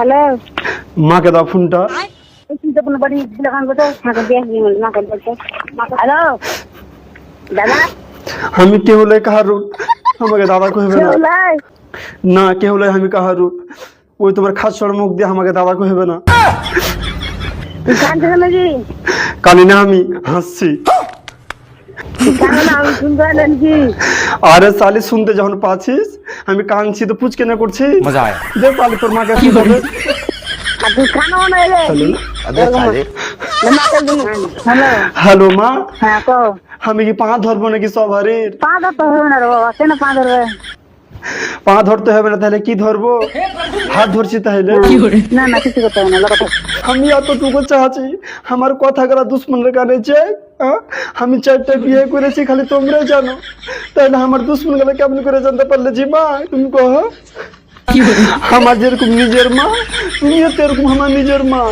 Hello মাকে দাও ফোনটা। হ্যালো দাদা আমি কে হলে কাহারুর, আমাকে দাদা কইবে না। লাই না কে হলে আমি কাহারুর, ওই তোমার খাসড় মুখ দিয়ে আমাকে দাদা কইবে না। কানছে নাকি কানি না, আমি হাসছি। কানো না আমি শুনতে পাইলেন কি আরে সালি শুনতে যখন পাচ্ছিস আমি কাঁদছি তো পুচকে না করছি। मजा आया। দে পালি তোর মাকে কি বলবে। আর তুই কানো না রে अबे साले হ্যালো হ্যালো মা, হ্যাঁ কো আমি কি পা ধরবো নাকি সবারির? পা ধরতে হবে না রে বাবা, কেন পা ধরবে? পা ধরতে হবে না তাহলে কি ধরবো? হাত ধরছি তাহলে। না না কিছু করতে হবে না লগা থাক। আমি এতটুকু চাচ্ছি আমার কথা গলা দুশ্মনের কানে চাই। আমি 4টা বিয়ে করেছি খালি তোমরাই জানো, তাহলে আমার দুশ্মন গেলে কেমন করে জানতে পারলে জি মা তুমি কহ? আমার যেরকম নিজের মা তুমিও তো এরকম আমার নিজের মা।